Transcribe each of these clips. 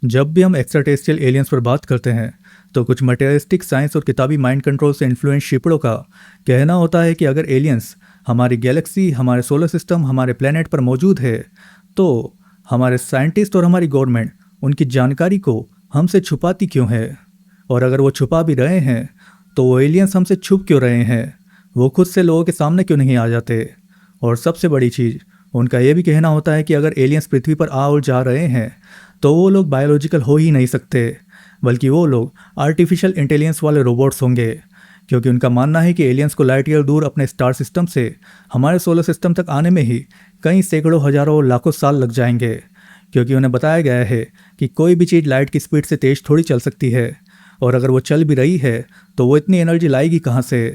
जब भी हम एक्स्ट्राटेरेस्ट्रियल एलियंस पर बात करते हैं तो कुछ मटेरियलिस्टिक साइंस और किताबी माइंड कंट्रोल से इन्फ्लुएंस शिपड़ों का कहना होता है कि अगर एलियंस हमारी गैलेक्सी, हमारे सोलर सिस्टम, हमारे प्लेनेट पर मौजूद है तो हमारे साइंटिस्ट और हमारी गवर्नमेंट उनकी जानकारी को हमसे छुपाती क्यों है। और अगर वो छुपा भी रहे हैं तो वो एलियंस हमसे छुप क्यों रहे हैं, वो खुद से लोगों के सामने क्यों नहीं आ जाते। और सबसे बड़ी चीज़, उनका ये भी कहना होता है कि अगर एलियंस पृथ्वी पर आ और जा रहे हैं तो वो लोग बायोलॉजिकल हो ही नहीं सकते, बल्कि वो लोग आर्टिफिशियल इंटेलिजेंस वाले रोबोट्स होंगे। क्योंकि उनका मानना है कि एलियंस को लाइट ईयर दूर अपने स्टार सिस्टम से हमारे सोलर सिस्टम तक आने में ही कई सैकड़ों, हजारों और लाखों साल लग जाएंगे। क्योंकि उन्हें बताया गया है कि कोई भी चीज़ लाइट की स्पीड से तेज थोड़ी चल सकती है, और अगर वो चल भी रही है तो वो इतनी एनर्जी लाएगी कहाँ से।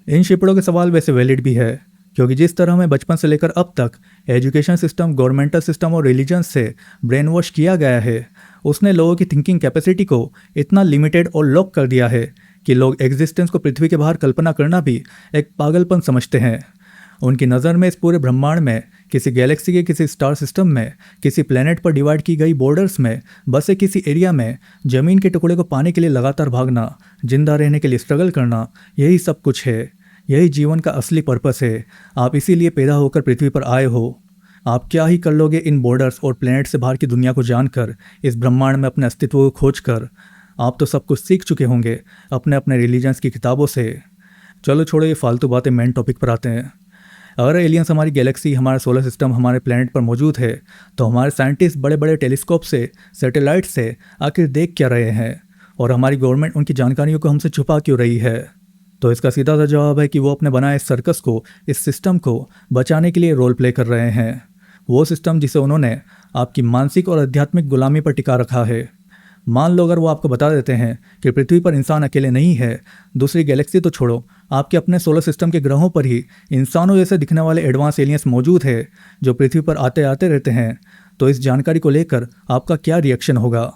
इन शिपड़ों के सवाल वैसे वैलिड भी है, क्योंकि जिस तरह हमें बचपन से लेकर अब तक एजुकेशन सिस्टम, गवर्नमेंटल सिस्टम और रिलीजन से ब्रेन वॉश किया गया है, उसने लोगों की थिंकिंग कैपेसिटी को इतना लिमिटेड और लॉक कर दिया है कि लोग एग्जिस्टेंस को पृथ्वी के बाहर कल्पना करना भी एक पागलपन समझते हैं। उनकी नज़र में इस पूरे ब्रह्मांड में, किसी गैलेक्सी के किसी स्टार सिस्टम में, किसी प्लेनेट पर डिवाइड की गई बॉर्डर्स में, बसे किसी एरिया में ज़मीन के टुकड़े को पाने के लिए लगातार भागना, जिंदा रहने के लिए स्ट्रगल करना, यही सब कुछ है। यही जीवन का असली पर्पस है। आप इसीलिए पैदा होकर पृथ्वी पर आए हो। आप क्या ही कर लोगे इन बॉर्डर्स और प्लेनेट से बाहर की दुनिया को जानकर, इस ब्रह्मांड में अपने अस्तित्व को खोज कर। आप तो सब कुछ सीख चुके होंगे अपने अपने रिलीजन्स की किताबों से। चलो छोड़ो ये फालतू बातें, मेन टॉपिक पर आते हैं। अगर एलियंस हमारी गैलेक्सी, हमारा सोलर सिस्टम, हमारे प्लेनेट पर मौजूद है तो हमारे साइंटिस्ट बड़े बड़े टेलीस्कोप से, सैटेलाइट से आखिर देख क्या रहे हैं, और हमारी गवर्नमेंट उनकी जानकारियों को हमसे छुपा क्यों रही है। तो इसका सीधा सा जवाब है कि वो अपने बनाए इस सर्कस को, इस सिस्टम को बचाने के लिए रोल प्ले कर रहे हैं। वो सिस्टम जिसे उन्होंने आपकी मानसिक और आध्यात्मिक गुलामी पर टिका रखा है। मान लो अगर वो आपको बता देते हैं कि पृथ्वी पर इंसान अकेले नहीं है, दूसरी गैलेक्सी तो छोड़ो, आपके अपने सोलर सिस्टम के ग्रहों पर ही इंसानों जैसे दिखने वाले एडवांस एलियंस मौजूद है जो पृथ्वी पर आते आते रहते हैं, तो इस जानकारी को लेकर आपका क्या रिएक्शन होगा।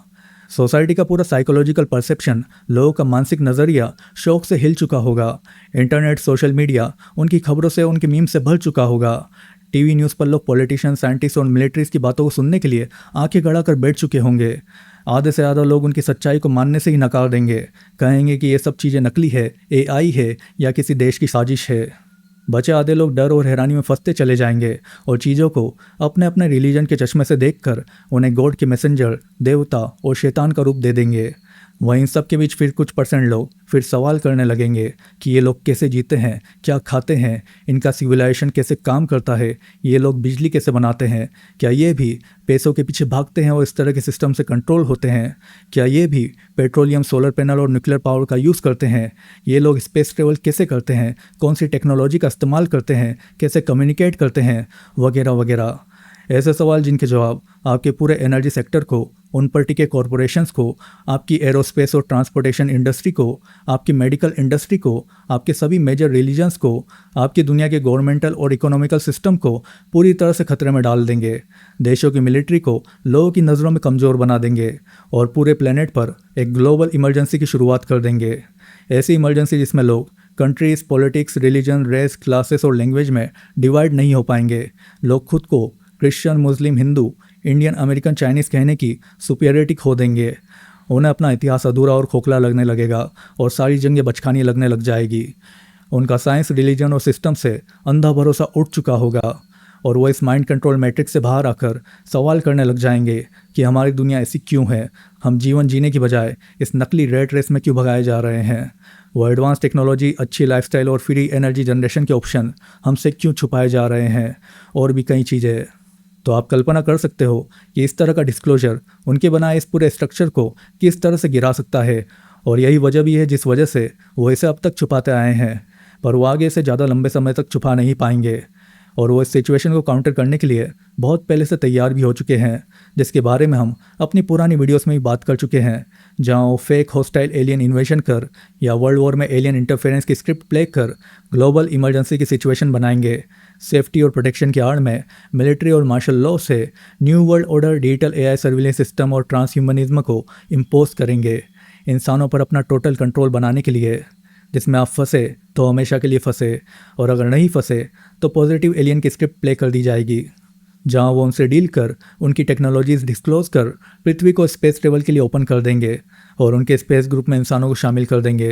सोसाइटी का पूरा साइकोलॉजिकल परसेप्शन, लोगों का मानसिक नज़रिया शौक से हिल चुका होगा। इंटरनेट, सोशल मीडिया उनकी खबरों से, उनके मीम से भर चुका होगा। टीवी न्यूज़ पर लोग पॉलिटिशियन, साइंटिस्ट और मिलिट्रीज की बातों को सुनने के लिए आंखें गड़ा कर बैठ चुके होंगे। आधे से ज़्यादा लोग उनकी सच्चाई को मानने से ही नकार देंगे, कहेंगे कि ये सब चीज़ें नकली है, एआई है या किसी देश की साजिश है। बचे आधे लोग डर और हैरानी में फंसते चले जाएंगे और चीज़ों को अपने अपने रिलीजन के चश्मे से देखकर उन्हें गॉड के मैसेंजर, देवता और शैतान का रूप दे देंगे। वहीं इन सब के बीच फिर कुछ परसेंट लोग फिर सवाल करने लगेंगे कि ये लोग कैसे जीते हैं, क्या खाते हैं, इनका सिविलाइजेशन कैसे काम करता है, ये लोग बिजली कैसे बनाते हैं, क्या ये भी पैसों के पीछे भागते हैं और इस तरह के सिस्टम से कंट्रोल होते हैं, क्या ये भी पेट्रोलियम, सोलर पैनल और न्यूक्लियर पावर का यूज़ करते हैं, ये लोग स्पेस ट्रेवल कैसे करते हैं, कौन सी टेक्नोलॉजी का इस्तेमाल करते हैं, कैसे कम्युनिकेट करते हैं, वगैरह वगैरह। ऐसे सवाल जिनके जवाब आपके पूरे एनर्जी सेक्टर को, उन पर टिके कॉरपोरेशंस को, आपकी एरोस्पेस और ट्रांसपोर्टेशन इंडस्ट्री को, आपकी मेडिकल इंडस्ट्री को, आपके सभी मेजर रिलीजन्स को, आपकी दुनिया के गवर्नमेंटल और इकोनॉमिकल सिस्टम को पूरी तरह से खतरे में डाल देंगे। देशों की मिलिट्री को लोगों की नज़रों में कमज़ोर बना देंगे और पूरे प्लेनेट पर एक ग्लोबल इमरजेंसी की शुरुआत कर देंगे। ऐसी इमरजेंसी जिसमें लोग countries, politics, religion, race, classes और लैंग्वेज में डिवाइड नहीं हो पाएंगे। लोग खुद को Christian, Muslim, Hindu, Indian, American, Chinese कहने की सुपीरियरिटी खो देंगे। उन्हें अपना इतिहास अधूरा और खोखला लगने लगेगा और सारी जंगें बचकानी लगने लग जाएगी। उनका साइंस, रिलीजन और सिस्टम से अंधा भरोसा उठ चुका होगा और वो इस माइंड कंट्रोल मैट्रिक्स से बाहर आकर सवाल करने लग जाएंगे कि हमारी दुनिया ऐसी क्यों है, हम जीवन जीने की बजाय इस नकली रेट रेस में क्यों भगाए जा रहे हैं। वो एडवांस टेक्नोलॉजी, अच्छी लाइफस्टाइल और फ्री एनर्जी जनरेशन के ऑप्शन हमसे क्यों छुपाए जा रहे हैं, और भी कई चीज़ें। तो आप कल्पना कर सकते हो कि इस तरह का डिस्क्लोजर उनके बनाए इस पूरे स्ट्रक्चर को किस तरह से गिरा सकता है। और यही वजह भी है जिस वजह से वो इसे अब तक छुपाते आए हैं, पर वो आगे से ज़्यादा लंबे समय तक छुपा नहीं पाएंगे। और वो इस सिचुएशन को काउंटर करने के लिए बहुत पहले से तैयार भी हो चुके हैं, जिसके बारे में हम अपनी पुरानी वीडियोस में भी बात कर चुके हैं, जहां वो फेक हॉस्टाइल एलियन इन्वेशन कर या वर्ल्ड वॉर में एलियन इंटरफेरेंस की स्क्रिप्ट प्ले कर ग्लोबल इमरजेंसी की सिचुएशन बनाएंगे। सेफ्टी और प्रोटेक्शन की आड़ में मिलिट्री और मार्शल लॉ से new world order, digital AI surveillance system और ट्रांसह्यूमनिज्म को इम्पोज करेंगे इंसानों पर अपना टोटल कंट्रोल बनाने के लिए, जिसमें आप फंसे तो हमेशा के लिए फंसे, और अगर नहीं फंसे तो पॉजिटिव एलियन की स्क्रिप्ट प्ले कर दी जाएगी। जहां वो उनसे डील कर उनकी टेक्नोलॉजीज डिस्क्लोज कर पृथ्वी को स्पेस ट्रेवल के लिए ओपन कर देंगे और उनके स्पेस ग्रुप में इंसानों को शामिल कर देंगे।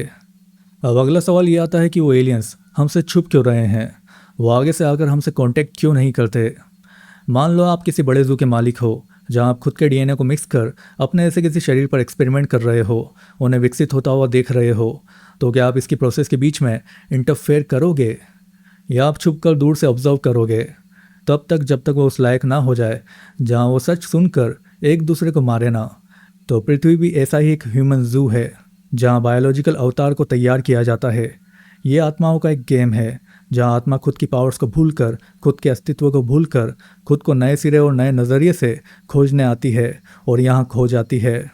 अब अगला सवाल ये आता है कि वो एलियंस हमसे छुप क्यों रहे हैं, वो आगे से आकर हमसे कांटेक्ट क्यों नहीं करते। मान लो आप किसी बड़े जू के मालिक हो जहां आप खुद के डीएनए को मिक्स कर अपने ऐसे किसी शरीर पर एक्सपेरिमेंट कर रहे हो, उन्हें विकसित होता हुआ देख रहे हो, तो क्या आप इसकी प्रोसेस के बीच में इंटरफेयर करोगे या आप छुप कर दूर से ऑब्जर्व करोगे तब तक जब तक वो उस लायक ना हो जाए जहां वो सच सुनकर एक दूसरे को मारे ना। तो पृथ्वी भी ऐसा ही एक ह्यूमन जू है जहां बायोलॉजिकल अवतार को तैयार किया जाता है। ये आत्माओं का एक गेम है जहां आत्मा खुद की पावर्स को भूलकर, खुद के अस्तित्व को भूलकर, खुद को नए सिरे और नए नज़रिए से खोजने आती है और यहाँ खो जाती है।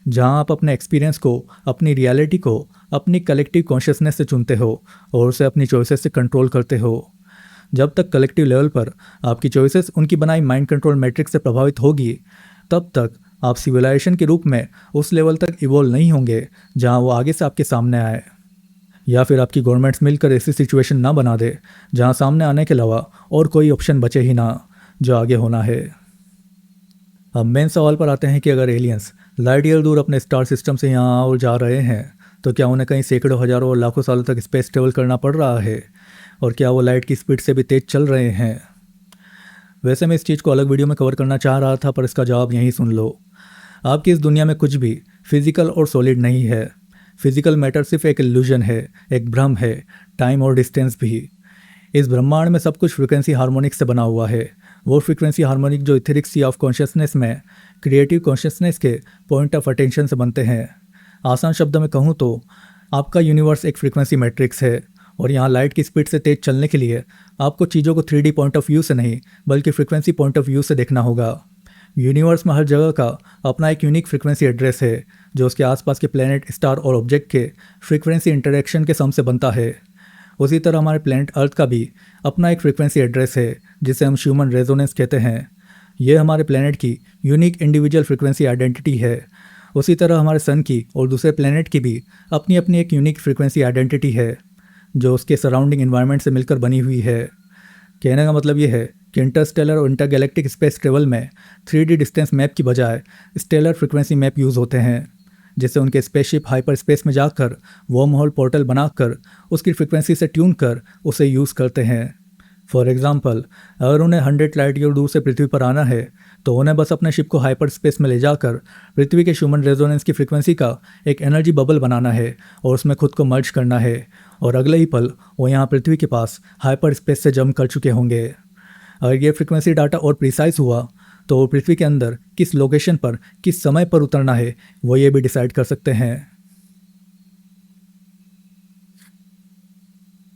जहाँ आप अपने एक्सपीरियंस को, अपनी रियलिटी को अपनी कलेक्टिव कॉन्शियसनेस से चुनते हो और उसे अपनी चॉइसेस से कंट्रोल करते हो। जब तक कलेक्टिव लेवल पर आपकी चॉइसेस उनकी बनाई माइंड कंट्रोल मैट्रिक्स से प्रभावित होगी तब तक आप सिविलाइजेशन के रूप में उस लेवल तक इवॉल्व नहीं होंगे जहाँ वो आगे से आपके सामने आए, या फिर आपकी गवर्नमेंट्स मिलकर ऐसी सिचुएशन ना बना दे जहाँ सामने आने के अलावा और कोई ऑप्शन बचे ही ना जो आगे होना है। अब मेन सवाल पर आते हैं कि अगर एलियंस लाइट ईयर दूर अपने स्टार सिस्टम से यहाँ और जा रहे हैं तो क्या उन्हें कहीं सैकड़ों, हजारों और लाखों सालों तक स्पेस ट्रेवल करना पड़ रहा है, और क्या वो लाइट की स्पीड से भी तेज चल रहे हैं। वैसे मैं इस चीज़ को अलग वीडियो में कवर करना चाह रहा था, पर इसका जवाब यहीं सुन लो। आपकी इस दुनिया में कुछ भी फिजिकल और सॉलिड नहीं है। फिजिकल मैटर सिर्फ एक इल्यूजन है, एक भ्रम है, टाइम और डिस्टेंस भी। इस ब्रह्मांड में सब कुछ फ्रीक्वेंसी हार्मोनिक से बना हुआ है। वो फ्रीक्वेंसी हार्मोनिक जो इथेरिक सी ऑफ कॉन्शियसनेस में क्रिएटिव कॉन्शियसनेस के पॉइंट ऑफ अटेंशन से बनते हैं। आसान शब्दों में कहूँ तो आपका यूनिवर्स एक फ्रीक्वेंसी मैट्रिक्स है और यहाँ लाइट की स्पीड से तेज चलने के लिए आपको चीज़ों को 3D पॉइंट ऑफ व्यू से नहीं बल्कि फ्रीक्वेंसी पॉइंट ऑफ व्यू से देखना होगा। यूनिवर्स में हर जगह का अपना एक यूनिक फ्रीक्वेंसी एड्रेस है जो उसके आसपास के प्लैनेट, स्टार और ऑब्जेक्ट के फ्रीक्वेंसी इंटरेक्शन के सम से बनता है। उसी तरह हमारे प्लैनेट अर्थ का भी अपना एक फ्रीक्वेंसी एड्रेस है जिसे हम ह्यूमन रेजोनेंस कहते हैं। ये हमारे प्लैनेट की यूनिक इंडिविजुअल फ्रीक्वेंसी आइडेंटिटी है। उसी तरह हमारे सन की और दूसरे प्लैनेट की भी अपनी अपनी एक यूनिक फ्रीक्वेंसी आइडेंटिटी है जो उसके सराउंडिंग एनवायरनमेंट से मिलकर बनी हुई है। कहने का मतलब ये है कि इंटरस्टेलर और इंटरगैलेक्टिक स्पेस ट्रेवल में 3D डिस्टेंस मैप की बजाय स्टेलर फ्रीक्वेंसी मैप यूज़ होते हैं, जिससे उनके स्पेसशिप हाइपर स्पेस में जाकर वर्म होल पोर्टल बनाकर उसकी फ्रीक्वेंसी से ट्यून कर उसे यूज़ करते हैं। फॉर एग्जांपल, अगर उन्हें 100 लाइट ईयर दूर से पृथ्वी पर आना है तो उन्हें बस अपने शिप को हाइपर स्पेस में ले जाकर पृथ्वी के ह्यूमन रेजोनेंस की फ्रीक्वेंसी का एक एनर्जी बबल बनाना है और उसमें खुद को मर्ज करना है, और अगले ही पल वो यहाँ पृथ्वी के पास हाइपर स्पेस से जंप कर चुके होंगे। अगर ये फ्रीक्वेंसी डाटा और प्रिसाइज हुआ तो वो पृथ्वी के अंदर किस लोकेशन पर किस समय पर उतरना है वो ये भी डिसाइड कर सकते हैं।